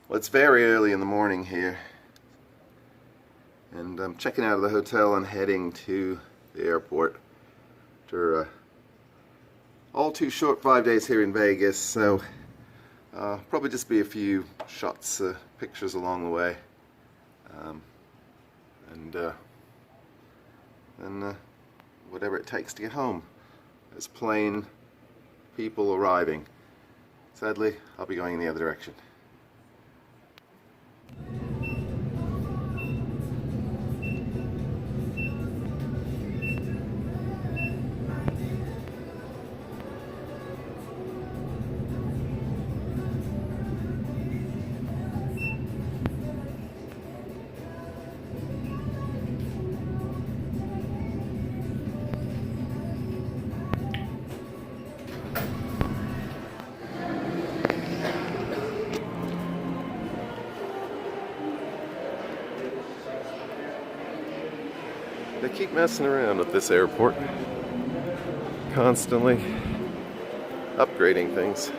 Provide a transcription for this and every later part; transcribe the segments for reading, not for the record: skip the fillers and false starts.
Well, it's very early in the morning here, and I'm checking out of the hotel and heading to the airport after all too short 5 days here in Vegas, so probably just be a few shots, pictures along the way, and then whatever it takes to get home. There's plane people arriving. Sadly, I'll be going in the other direction. They keep messing around at this airport, constantly upgrading things.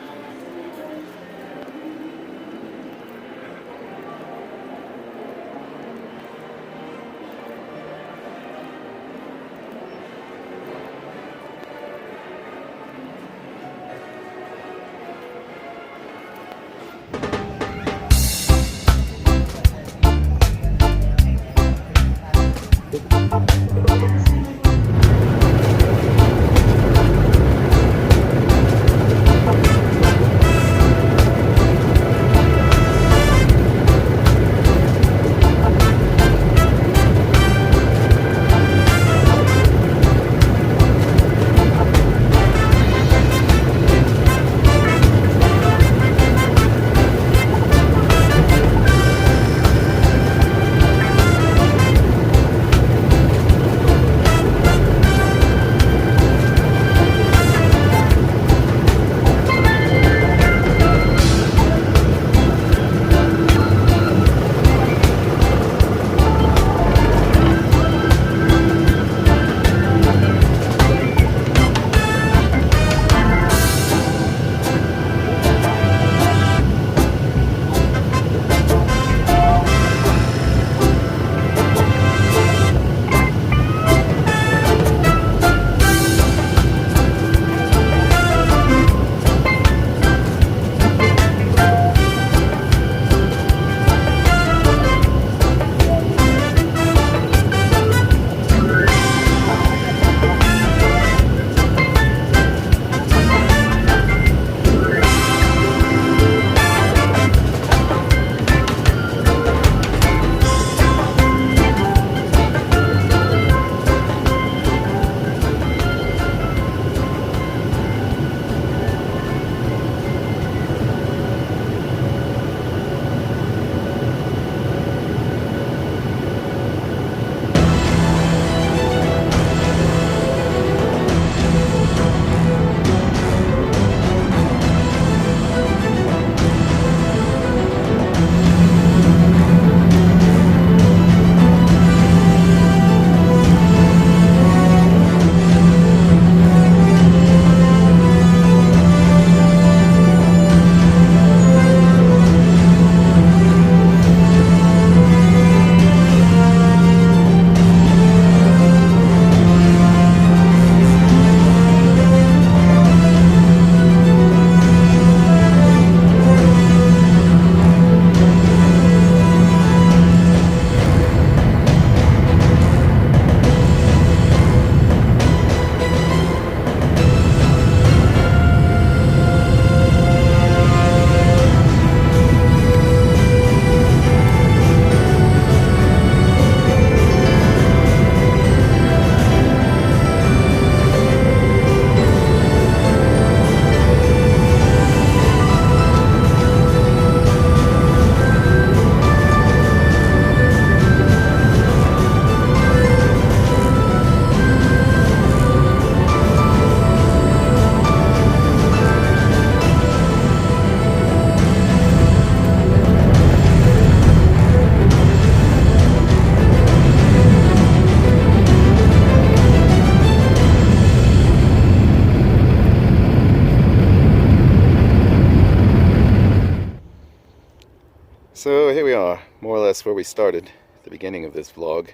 So here we are, more or less where we started at the beginning of this vlog.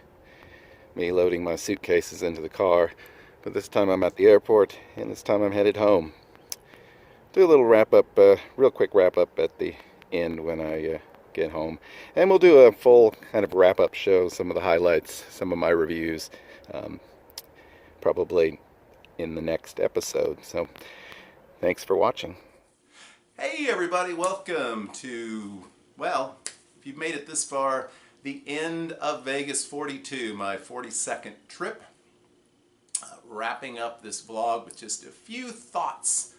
Me loading my suitcases into the car, but this time I'm at the airport, and this time I'm headed home. Do a little wrap-up, real quick wrap-up at the end when I get home. And we'll do a full kind of wrap-up show, some of the highlights, some of my reviews, probably in the next episode. So, thanks for watching. Hey everybody, welcome to, well, if you've made it this far, the end of Vegas 42, my 42nd trip. Wrapping up this vlog with just a few thoughts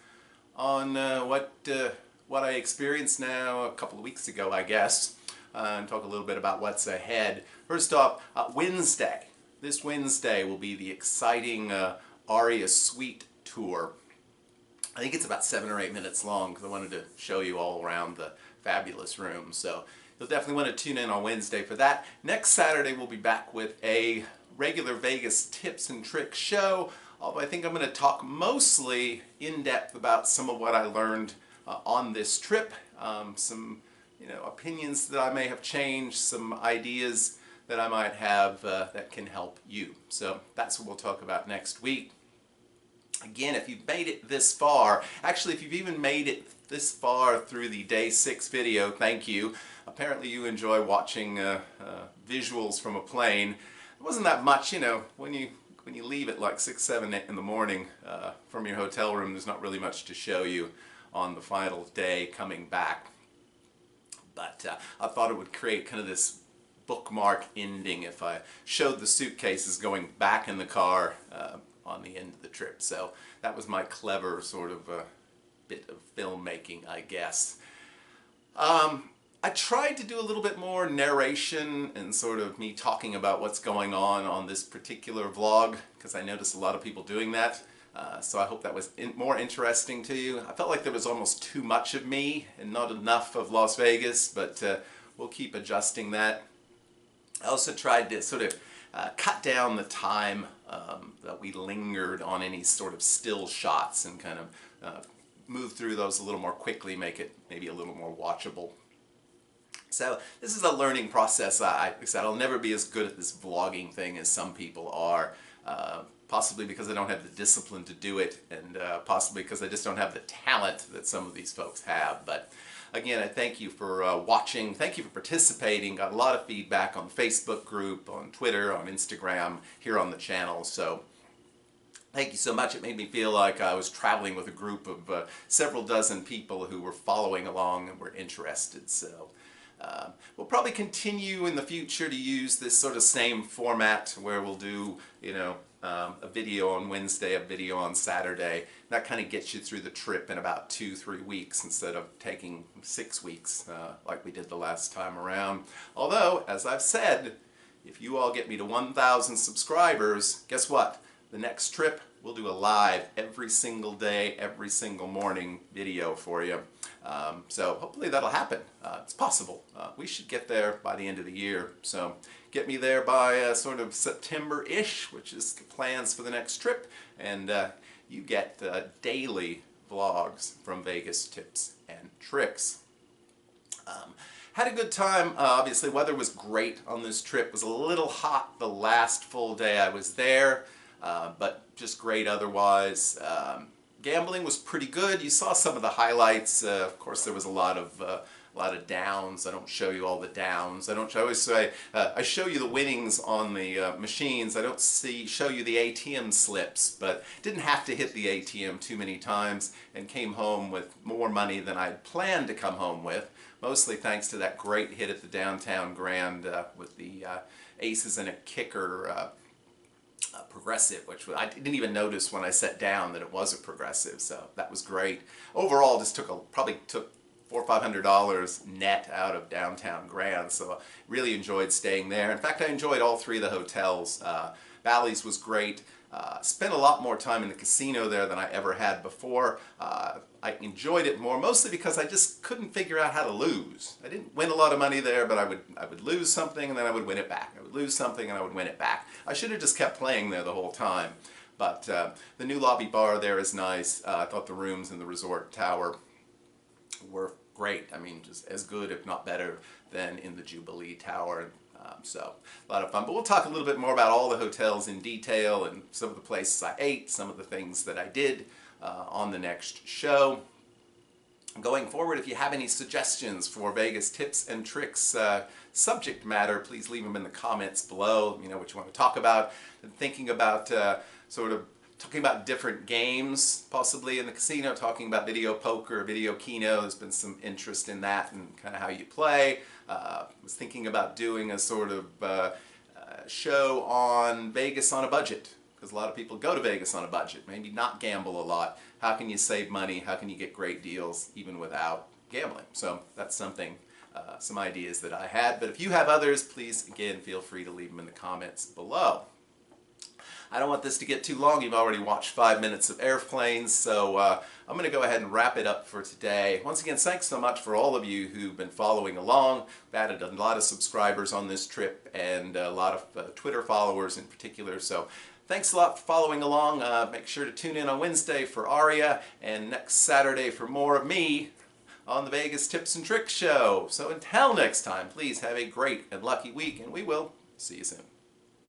on what I experienced now a couple of weeks ago, I guess, and talk a little bit about what's ahead. First off, Wednesday. This Wednesday will be the exciting Aria Suite tour. I think it's about 7 or 8 minutes long because I wanted to show you all around the fabulous room. So you'll definitely want to tune in on Wednesday for that. Next Saturday we'll be back with a regular Vegas tips and tricks show. Although I think I'm going to talk mostly in depth about some of what I learned on this trip. Some opinions that I may have changed, some ideas that I might have that can help you. So that's what we'll talk about next week. Again, if you've made it this far, actually if you've even made it this far through the day 6 video, thank you. Apparently you enjoy watching visuals from a plane. It wasn't that much, when you leave at like 6, 7 in the morning from your hotel room, there's not really much to show you on the final day coming back. But I thought it would create kind of this bookmark ending if I showed the suitcases going back in the car on the end of the trip. So that was my clever sort of bit of filmmaking, I guess. I tried to do a little bit more narration and sort of me talking about what's going on this particular vlog, because I noticed a lot of people doing that. So I hope that was more interesting to you. I felt like there was almost too much of me and not enough of Las Vegas, but we'll keep adjusting that. I also tried to sort of cut down the time that we lingered on any sort of still shots and kind of move through those a little more quickly, make it maybe a little more watchable. So this is a learning process. I said I'll never be as good at this vlogging thing as some people are, possibly because I don't have the discipline to do it, and possibly because I just don't have the talent that some of these folks have. But again, I thank you for watching. Thank you for participating. Got a lot of feedback on the Facebook group, on Twitter, on Instagram, here on the channel. So thank you so much. It made me feel like I was traveling with a group of several dozen people who were following along and were interested. So we'll probably continue in the future to use this sort of same format where we'll do, a video on Wednesday, a video on Saturday. That kind of gets you through the trip in about 2-3 weeks instead of taking 6 weeks like we did the last time around. Although, as I've said, if you all get me to 1,000 subscribers, guess what? The next trip, we'll do a live every single day, every single morning video for you. So hopefully that'll happen. It's possible. We should get there by the end of the year. So get me there by sort of September-ish, which is the plans for the next trip. And you get daily vlogs from Vegas tips and tricks. Had a good time. Obviously, weather was great on this trip. It was a little hot the last full day I was there, but just great otherwise. Gambling was pretty good. You saw some of the highlights. Of course, there was a lot of downs. I don't show you all the downs. I always say I show you the winnings on the machines. I don't show you the ATM slips, but didn't have to hit the ATM too many times and came home with more money than I'd planned to come home with. Mostly thanks to that great hit at the Downtown Grand with the aces and a kicker. Progressive, which I didn't even notice when I sat down that it was a progressive, so that was great. Overall, just probably took $400 or $500 net out of Downtown Grand, so really enjoyed staying there. In fact, I enjoyed all 3 of the hotels. Bally's was great. Spent a lot more time in the casino there than I ever had before. I enjoyed it more, mostly because I just couldn't figure out how to lose. I didn't win a lot of money there, but I would lose something and then I would win it back. I would lose something and I would win it back. I should have just kept playing there the whole time. But the new lobby bar there is nice. I thought the rooms in the resort tower were great. I mean, just as good, if not better, than in the Jubilee Tower. So a lot of fun. But we'll talk a little bit more about all the hotels in detail and some of the places I ate, some of the things that I did on the next show. Going forward, if you have any suggestions for Vegas tips and tricks subject matter, please leave them in the comments below. You know what you want to talk about. And thinking about talking about different games possibly in the casino, talking about video poker, video keno. There's been some interest in that and kind of how you play. Was thinking about doing a sort of show on Vegas on a budget, because a lot of people go to Vegas on a budget, maybe not gamble a lot. How can you save money? How can you get great deals even without gambling? So that's something, some ideas that I had. But if you have others, please, again, feel free to leave them in the comments below. I don't want this to get too long. You've already watched 5 minutes of airplanes, so I'm going to go ahead and wrap it up for today. Once again, thanks so much for all of you who've been following along. We've added a lot of subscribers on this trip and a lot of Twitter followers in particular. So thanks a lot for following along. Make sure to tune in on Wednesday for Aria and next Saturday for more of me on the Vegas Tips and Tricks Show. So until next time, please have a great and lucky week, and we will see you soon.